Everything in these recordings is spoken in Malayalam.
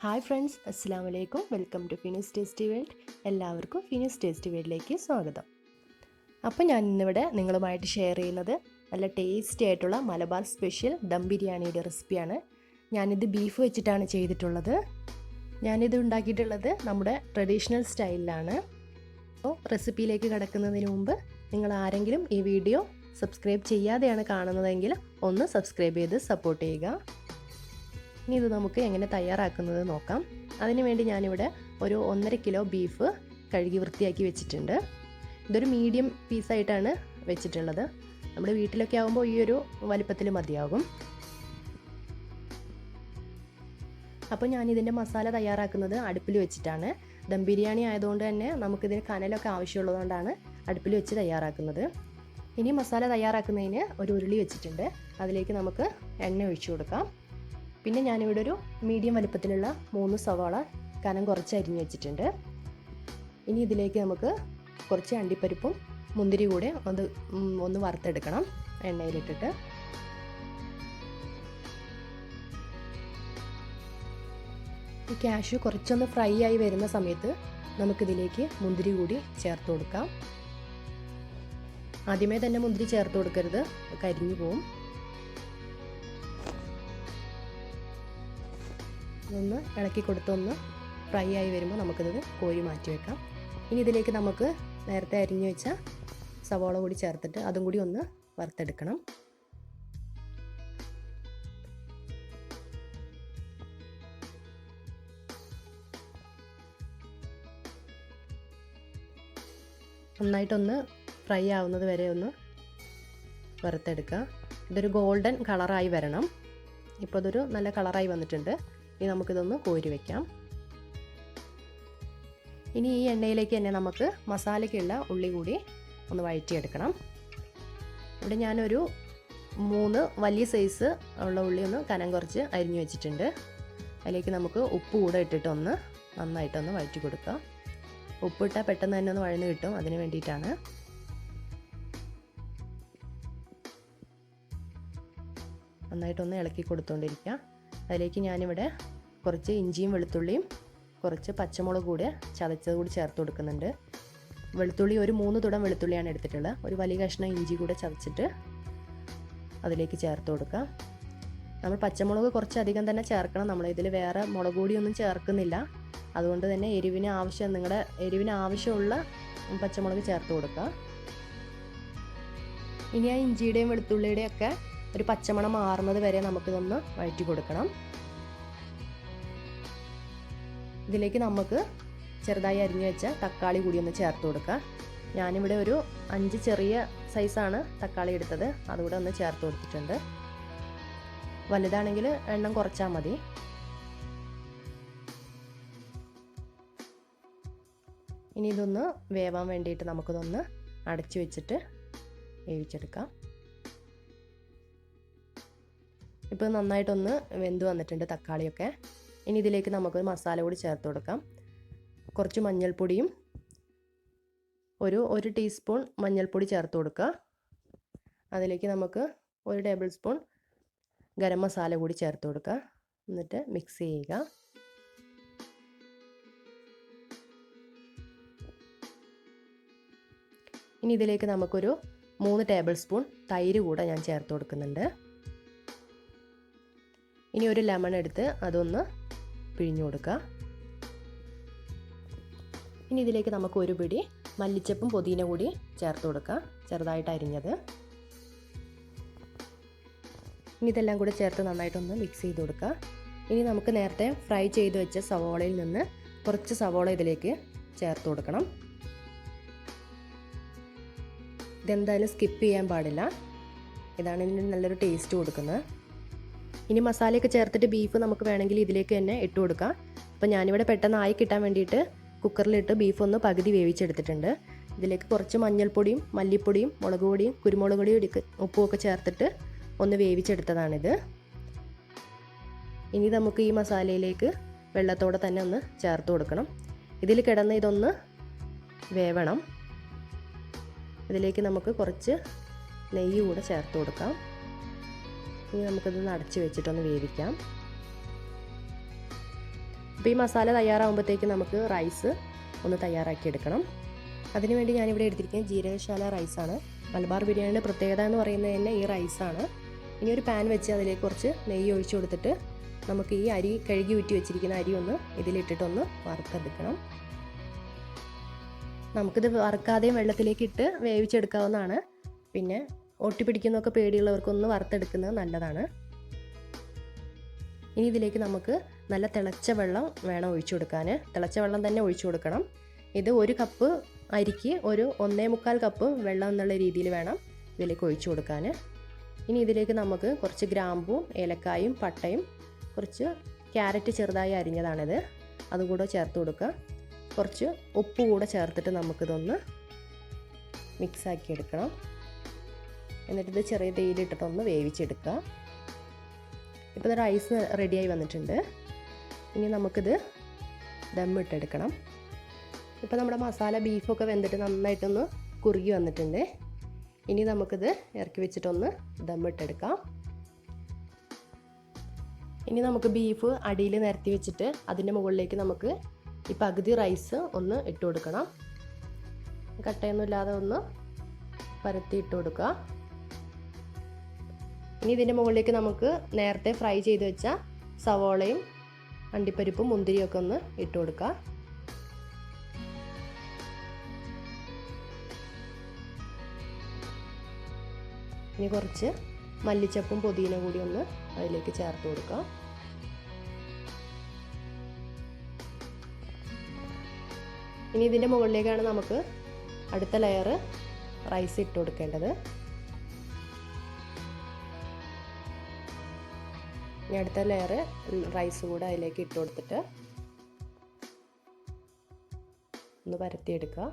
ഹായ് ഫ്രണ്ട്സ്, അസ്സാം വലൈക്കും. വെൽക്കം ടു ഫിനിസ് ടേസ്റ്റി വേൾഡ്. എല്ലാവർക്കും ഫിനിസ് ടേസ്റ്റി വേൾഡിലേക്ക് സ്വാഗതം. അപ്പോൾ ഞാൻ ഇന്നിവിടെ നിങ്ങളുമായിട്ട് ഷെയർ ചെയ്യുന്നത് നല്ല ടേസ്റ്റി ആയിട്ടുള്ള മലബാർ സ്പെഷ്യൽ ദം ബിരിയാണിയുടെ റെസിപ്പിയാണ്. ഞാനിത് ബീഫ് വെച്ചിട്ടാണ് ചെയ്തിട്ടുള്ളത്. ഞാനിത് ഉണ്ടാക്കിയിട്ടുള്ളത് നമ്മുടെ ട്രഡീഷണൽ സ്റ്റൈലിലാണ്. അപ്പോൾ റെസിപ്പിയിലേക്ക് കടക്കുന്നതിന് മുമ്പ് നിങ്ങൾ ആരെങ്കിലും ഈ വീഡിയോ സബ്സ്ക്രൈബ് ചെയ്യാതെയാണ് കാണുന്നതെങ്കിൽ ഒന്ന് സബ്സ്ക്രൈബ് ചെയ്ത് സപ്പോർട്ട് ചെയ്യുക. ഇനി ഇത് നമുക്ക് എങ്ങനെ തയ്യാറാക്കുന്നത് നോക്കാം. അതിനുവേണ്ടി ഞാനിവിടെ ഒരു 1.5 കിലോ ബീഫ് കഴുകി വൃത്തിയാക്കി വെച്ചിട്ടുണ്ട്. ഇതൊരു മീഡിയം പീസായിട്ടാണ് വെച്ചിട്ടുള്ളത്. നമ്മുടെ വീട്ടിലൊക്കെ ആകുമ്പോൾ ഈ ഒരു വലിപ്പത്തിൽ മതിയാകും. അപ്പോൾ ഞാനിതിൻ്റെ മസാല തയ്യാറാക്കുന്നത് അടുപ്പിൽ വെച്ചിട്ടാണ്. ദം ബിരിയാണി ആയതുകൊണ്ട് തന്നെ നമുക്കിതിന് കനലൊക്കെ ആവശ്യമുള്ളതുകൊണ്ടാണ് അടുപ്പിൽ വെച്ച് തയ്യാറാക്കുന്നത്. ഇനി മസാല തയ്യാറാക്കുന്നതിന് ഒരു ഉരുളി വെച്ചിട്ടുണ്ട്. അതിലേക്ക് നമുക്ക് എണ്ണ ഒഴിച്ചു കൊടുക്കാം. പിന്നെ ഞാനിവിടെ ഒരു മീഡിയം വലിപ്പത്തിലുള്ള 3 സവാള കനം കുറച്ച് അരിഞ്ഞ് വെച്ചിട്ടുണ്ട്. ഇനി ഇതിലേക്ക് നമുക്ക് കുറച്ച് അണ്ടിപ്പരിപ്പും മുന്തിരി കൂടെ ഒന്ന് വറുത്തെടുക്കണം എണ്ണയിലിട്ടിട്ട്. ഈ കാഷ്യൂ കുറച്ചൊന്ന് ഫ്രൈ ആയി വരുന്ന സമയത്ത് നമുക്കിതിലേക്ക് മുന്തിരി കൂടി ചേർത്ത് കൊടുക്കാം. ആദ്യമേ തന്നെ മുന്തിരി ചേർത്ത് കൊടുക്കരുത്, കരിഞ്ഞു പോവും. ഒന്ന് ഇളക്കി കൊടുത്തൊന്ന് ഫ്രൈ ആയി വരുമ്പോൾ നമുക്കിത് കോരി മാറ്റി വെക്കാം. ഇനി ഇതിലേക്ക് നമുക്ക് നേരത്തെ അരിഞ്ഞു വെച്ച സവാള കൂടി ചേർത്തിട്ട് അതും കൂടി ഒന്ന് വറുത്തെടുക്കണം. നന്നായിട്ടൊന്ന് ഫ്രൈ ആവുന്നത് വരെ ഒന്ന് വറുത്തെടുക്കുക. ഇതൊരു ഗോൾഡൻ കളറായി വരണം. ഇപ്പോൾ ഇതൊരു നല്ല കളറായി വന്നിട്ടുണ്ട്. ഇനി നമുക്കിതൊന്ന് കോരി വയ്ക്കാം. ഇനി ഈ എണ്ണയിലേക്ക് തന്നെ നമുക്ക് മസാലയ്ക്കുള്ള ഉള്ളി കൂടി ഒന്ന് വഴറ്റിയെടുക്കണം. ഇവിടെ ഞാനൊരു 3 വലിയ സൈസ് ഉള്ള ഉള്ളി ഒന്ന് കനം കുറച്ച് അരിഞ്ഞു വെച്ചിട്ടുണ്ട്. അതിലേക്ക് നമുക്ക് ഉപ്പ് കൂടെ ഇട്ടിട്ടൊന്ന് നന്നായിട്ടൊന്ന് വഴറ്റി കൊടുക്കുക. ഉപ്പിട്ടാൽ പെട്ടെന്ന് തന്നെ ഒന്ന് വഴന്ന് കിട്ടും, അതിന് വേണ്ടിയിട്ടാണ്. നന്നായിട്ടൊന്ന് ഇളക്കി കൊടുത്തുകൊണ്ടിരിക്കുക. അതിലേക്ക് ഞാനിവിടെ കുറച്ച് ഇഞ്ചിയും വെളുത്തുള്ളിയും കുറച്ച് പച്ചമുളക് കൂടെ ചതച്ചത് കൂടി ചേർത്ത് കൊടുക്കുന്നുണ്ട്. വെളുത്തുള്ളി ഒരു 3 തുടം വെളുത്തുള്ളിയാണ് എടുത്തിട്ടുള്ളത്. ഒരു വലിയ കഷ്ണം ഇഞ്ചി കൂടെ ചതച്ചിട്ട് അതിലേക്ക് ചേർത്ത് കൊടുക്കുക. നമ്മൾ പച്ചമുളക് കുറച്ചധികം തന്നെ ചേർക്കണം. നമ്മളിതിൽ വേറെ മുളക് പൊടിയൊന്നും ചേർക്കുന്നില്ല. അതുകൊണ്ട് തന്നെ നിങ്ങളുടെ എരിവിന് ആവശ്യമുള്ള പച്ചമുളക് ചേർത്ത് കൊടുക്കുക. ഇനി ആ ഇഞ്ചിയുടെയും വെളുത്തുള്ളിയുടെയും ഒക്കെ ഒരു പച്ചമണം മാറുന്നത് വരെ നമുക്കിതൊന്ന് വഴറ്റി കൊടുക്കണം. ഇതിലേക്ക് നമുക്ക് ചെറുതായി അരിഞ്ഞു വെച്ച തക്കാളി കൂടി ഒന്ന് ചേർത്ത് കൊടുക്കുക. ഞാനിവിടെ ഒരു 5 ചെറിയ സൈസാണ് തക്കാളി എടുത്തത്. അതുകൂടെ ഒന്ന് ചേർത്ത് കൊടുത്തിട്ടുണ്ട്. വലുതാണെങ്കിൽ എണ്ണം കുറച്ചാൽ മതി. ഇനി ഇതൊന്ന് വേവാൻ വേണ്ടിയിട്ട് നമുക്കിതൊന്ന് അടച്ചു വെച്ചിട്ട് വേവിച്ചെടുക്കാം. ഇപ്പോൾ നന്നായിട്ടൊന്ന് വെന്ത് വന്നിട്ടുണ്ട് തക്കാളിയൊക്കെ. ഇനി ഇതിലേക്ക് നമുക്ക് മസാല കൂടി ചേർത്ത് കൊടുക്കാം. കുറച്ച് മഞ്ഞൾപ്പൊടിയും ഒരു ടീസ്പൂൺ മഞ്ഞൾപ്പൊടി ചേർത്ത് കൊടുക്കുക. അതിലേക്ക് നമുക്ക് 1 ടേബിൾ സ്പൂൺ ഗരം മസാല കൂടി ചേർത്ത് കൊടുക്കുക. എന്നിട്ട് മിക്സ് ചെയ്യുക. ഇനി ഇതിലേക്ക് നമുക്കൊരു 3 ടേബിൾ സ്പൂൺ തൈര് കൂടെ ഞാൻ ചേർത്ത് കൊടുക്കുന്നുണ്ട്. ഇനി ഒരു ലെമൺ എടുത്ത് അതൊന്ന് പിഴിഞ്ഞു കൊടുക്കുക. ഇനി ഇതിലേക്ക് നമുക്ക് ഒരു പിടി മല്ലിച്ചപ്പും പുതിന കൂടി ചേർത്ത് കൊടുക്കുക, ചെറുതായിട്ട് അരിഞ്ഞത്. ഇനി ഇതെല്ലാം കൂടെ ചേർത്ത് നന്നായിട്ടൊന്ന് മിക്സ് ചെയ്ത് കൊടുക്കുക. ഇനി നമുക്ക് നേരത്തെ ഫ്രൈ ചെയ്ത് വെച്ച സവോളയിൽ നിന്ന് കുറച്ച് സവോള ഇതിലേക്ക് ചേർത്ത് കൊടുക്കണം. ഇതെന്തായാലും സ്കിപ്പ് ചെയ്യാൻ പാടില്ല. ഇതാണ് ഇതിന് നല്ലൊരു ടേസ്റ്റ് കൊടുക്കുന്നത്. ഇനി മസാലയൊക്കെ ചേർത്തിട്ട് ബീഫ് നമുക്ക് വേണമെങ്കിൽ ഇതിലേക്ക് തന്നെ ഇട്ട് കൊടുക്കാം. അപ്പോൾ ഞാനിവിടെ പെട്ടെന്ന് ആയി കിട്ടാൻ വേണ്ടിയിട്ട് കുക്കറിലിട്ട് ബീഫ് ഒന്ന് പകുതി വേവിച്ചെടുത്തിട്ടുണ്ട്. ഇതിലേക്ക് കുറച്ച് മഞ്ഞൾപ്പൊടിയും മല്ലിപ്പൊടിയും മുളക് പൊടിയും കുരുമുളക് പൊടിയും ഉപ്പും ഒക്കെ ചേർത്തിട്ട് ഒന്ന് വേവിച്ചെടുത്തതാണിത്. ഇനി നമുക്ക് ഈ മസാലയിലേക്ക് വെള്ളത്തോടെ തന്നെ ഒന്ന് ചേർത്ത് കൊടുക്കണം. ഇതിൽ കിടന്ന് ഇതൊന്ന് വേവണം. ഇതിലേക്ക് നമുക്ക് കുറച്ച് നെയ്യ് കൂടെ ചേർത്ത് കൊടുക്കാം. ഇനി നമുക്കിതൊന്ന് അടച്ച് വെച്ചിട്ടൊന്ന് വേവിക്കാം. അപ്പോൾ ഈ മസാല തയ്യാറാകുമ്പോഴത്തേക്ക് നമുക്ക് റൈസ് ഒന്ന് തയ്യാറാക്കി എടുക്കണം. അതിനുവേണ്ടി ഞാനിവിടെ എടുത്തിരിക്കുന്നത് ജീരകശാല റൈസാണ്. മലബാർ ബിരിയാണിയുടെ പ്രത്യേകത എന്ന് പറയുന്നത് തന്നെ ഈ റൈസാണ്. ഇനി ഒരു പാൻ വെച്ച് അതിലേക്ക് കുറച്ച് നെയ്യ് ഒഴിച്ചു കൊടുത്തിട്ട് നമുക്ക് ഈ അരി കഴുകി ഊറ്റി വെച്ചിരിക്കുന്ന അരി ഒന്ന് ഇതിലിട്ടിട്ടൊന്ന് വറുത്തെടുക്കണം. നമുക്കിത് വറുക്കാതെയും വെള്ളത്തിലേക്ക് ഇട്ട് വേവിച്ചെടുക്കാവുന്നതാണ്. പിന്നെ ഒട്ടിപ്പിടിക്കുന്നതൊക്കെ പേടിയുള്ളവർക്കൊന്ന് വറുത്തെടുക്കുന്നത് നല്ലതാണ്. ഇനി ഇതിലേക്ക് നമുക്ക് നല്ല തിളച്ച വെള്ളം വേണം ഒഴിച്ചു കൊടുക്കാൻ. തിളച്ച വെള്ളം തന്നെ ഒഴിച്ചു കൊടുക്കണം. ഇത് 1 കപ്പ് അരിക്ക് ഒരു 1.25 കപ്പ് വെള്ളം എന്നുള്ള രീതിയിൽ വേണം ഇതിലേക്ക് ഒഴിച്ചു കൊടുക്കാൻ. ഇനി ഇതിലേക്ക് നമുക്ക് കുറച്ച് ഗ്രാമ്പും ഏലക്കായും പട്ടയും കുറച്ച് ക്യാരറ്റ് ചെറുതായി അരിഞ്ഞതാണിത് അതുകൂടെ ചേർത്ത് കൊടുക്കുക. കുറച്ച് ഉപ്പ് കൂടെ ചേർത്തിട്ട് നമുക്കിതൊന്ന് മിക്സാക്കി എടുക്കണം. എന്നിട്ടിത് ചെറിയ തീയിലിട്ടിട്ടൊന്ന് വേവിച്ചെടുക്കുക. ഇപ്പോൾ റൈസ് റെഡിയായി വന്നിട്ടുണ്ട്. ഇനി നമുക്കിത് ദമ്മിട്ടെടുക്കണം. ഇപ്പോൾ നമ്മുടെ മസാല ബീഫൊക്കെ വെന്തിട്ട് നന്നായിട്ടൊന്ന് കുറുകി വന്നിട്ടുണ്ട്. ഇനി നമുക്കിത് ഇറക്കി വെച്ചിട്ടൊന്ന് ദമ്മിട്ടെടുക്കാം. ഇനി നമുക്ക് ബീഫ് അടിയിൽ നിരത്തി വെച്ചിട്ട് അതിൻ്റെ മുകളിലേക്ക് നമുക്ക് ഈ പകുതി റൈസ് ഒന്ന് ഇട്ട് കൊടുക്കണം. കട്ടയൊന്നും ഇല്ലാതെ ഒന്ന് പരത്തി ഇട്ട് കൊടുക്കുക. ഇനി ഇതിൻ്റെ മുകളിലേക്ക് നമുക്ക് നേരത്തെ ഫ്രൈ ചെയ്ത് വെച്ച സവോളയും അണ്ടിപ്പരിപ്പും മുന്തിരിയൊക്കെ ഒന്ന് ഇട്ട് കൊടുക്കുക. ഇനി കുറച്ച് മല്ലിച്ചപ്പും പുതിന കൂടി ഒന്ന് അതിലേക്ക് ചേർത്ത് കൊടുക്കുക. ഇനി ഇതിൻ്റെ മുകളിലേക്കാണ് നമുക്ക് അടുത്ത ലെയർ റൈസ് ഇട്ട് കൊടുക്കേണ്ടത്. ഇനി അടുത്ത ലെയർ റൈസ് കൂടെ അതിലേക്ക് ഇട്ട് കൊടുത്തിട്ട് ഒന്ന് പരത്തിയെടുക്കുക.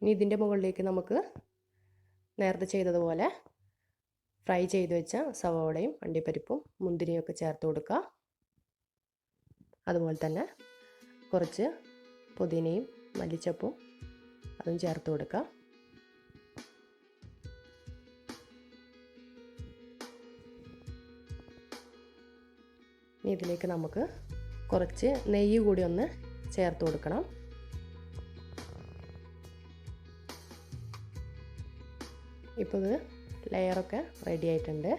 ഇനി ഇതിൻ്റെ മുകളിലേക്ക് നമുക്ക് നേരത്തെ ചെയ്തതുപോലെ ഫ്രൈ ചെയ്ത് വെച്ച സവോളയും അണ്ടിപ്പരിപ്പും മുന്തിരിയൊക്കെ ചേർത്ത് കൊടുക്കുക. അതുപോലെ തന്നെ കുറച്ച് പുതിനയും മല്ലിച്ചപ്പും അതും ചേർത്ത് കൊടുക്കുക. ഇനി ഇതിലേക്ക് നമുക്ക് കുറച്ച് നെയ്യ് കൂടി ഒന്ന് ചേർത്ത് കൊടുക്കണം. ഇപ്പോൾ ഇത് ലെയറൊക്കെ റെഡി ആയിട്ടുണ്ട്.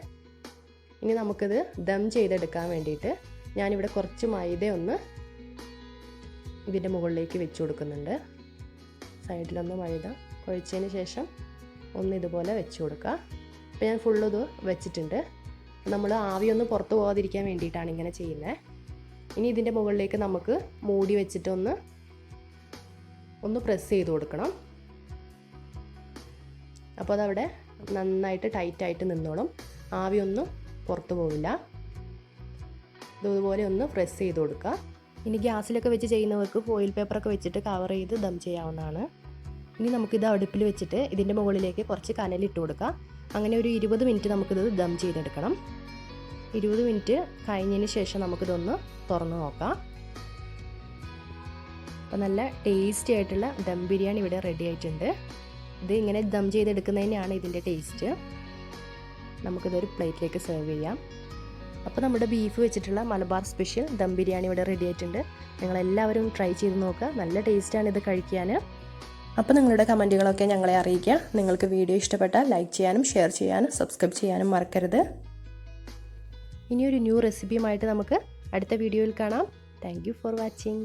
ഇനി നമുക്കിത് ദം ചെയ്തെടുക്കാൻ വേണ്ടിയിട്ട് ഞാനിവിടെ കുറച്ച് മൈദ ഒന്ന് ഇതിൻ്റെ മുകളിലേക്ക് വെച്ച് കൊടുക്കുന്നുണ്ട്. സൈഡിലൊന്ന് മൈദ കുഴച്ചതിന് ശേഷം ഒന്ന് ഇതുപോലെ വെച്ച് കൊടുക്കുക. ഇപ്പോൾ ഞാൻ ഫുള്ള് ഇത് വെച്ചിട്ടുണ്ട്. നമ്മൾ ആവിയൊന്ന് പുറത്ത് പോകാതിരിക്കാൻ വേണ്ടിയിട്ടാണ് ഇങ്ങനെ ചെയ്യുന്നത്. ഇനി ഇതിൻ്റെ മുകളിലേക്ക് നമുക്ക് മൂടി വെച്ചിട്ടൊന്ന് പ്രസ് ചെയ്ത് കൊടുക്കണം. അപ്പോൾ അതവിടെ നന്നായിട്ട് ടൈറ്റായിട്ട് നിന്നോളും. ആവിയൊന്നും പുറത്ത് പോവില്ല. ഇതുപോലെ ഒന്ന് പ്രസ് ചെയ്ത് കൊടുക്കുക. ഇനി ഗ്യാസിലൊക്കെ വെച്ച് ചെയ്യുന്നവർക്ക് ഫോയിൽ പേപ്പറൊക്കെ വെച്ചിട്ട് കവർ ചെയ്ത് ദം ചെയ്യാവുന്നതാണ്. ഇനി നമുക്കിത് അടുപ്പിൽ വെച്ചിട്ട് ഇതിൻ്റെ മുകളിലേക്ക് കുറച്ച് കനലിട്ട് കൊടുക്കുക. അങ്ങനെ ഒരു 20 മിനിറ്റ് നമുക്കിത് ദം ചെയ്തെടുക്കണം. 20 മിനിറ്റ് കഴിഞ്ഞതിന് ശേഷം നമുക്കിതൊന്ന് തുറന്ന് നോക്കാം. അപ്പോൾ നല്ല ടേസ്റ്റി ആയിട്ടുള്ള ദം ബിരിയാണി ഇവിടെ റെഡി ആയിട്ടുണ്ട്. ഇത് ഇങ്ങനെ ദം ചെയ്തെടുക്കുന്നതിനാണ് ഇതിൻ്റെ ടേസ്റ്റ്. നമുക്കിതൊരു പ്ലേറ്റിലേക്ക് സെർവ് ചെയ്യാം. അപ്പോൾ നമ്മുടെ ബീഫ് വെച്ചിട്ടുള്ള മലബാർ സ്പെഷ്യൽ ദം ബിരിയാണി ഇവിടെ റെഡി ആയിട്ടുണ്ട്. നിങ്ങളെല്ലാവരും ട്രൈ ചെയ്ത് നോക്കുക. നല്ല ടേസ്റ്റാണ് ഇത് കഴിക്കാൻ. അപ്പോൾ നിങ്ങളുടെ കമൻറ്റുകളൊക്കെ ഞങ്ങളെ അറിയിക്കുക. നിങ്ങൾക്ക് വീഡിയോ ഇഷ്ടപ്പെട്ടാൽ ലൈക്ക് ചെയ്യാനും ഷെയർ ചെയ്യാനും സബ്സ്ക്രൈബ് ചെയ്യാനും മറക്കരുത്. ഇനിയൊരു ന്യൂ റെസിപ്പിയുമായിട്ട് നമുക്ക് അടുത്ത വീഡിയോയിൽ കാണാം. Thank you for watching.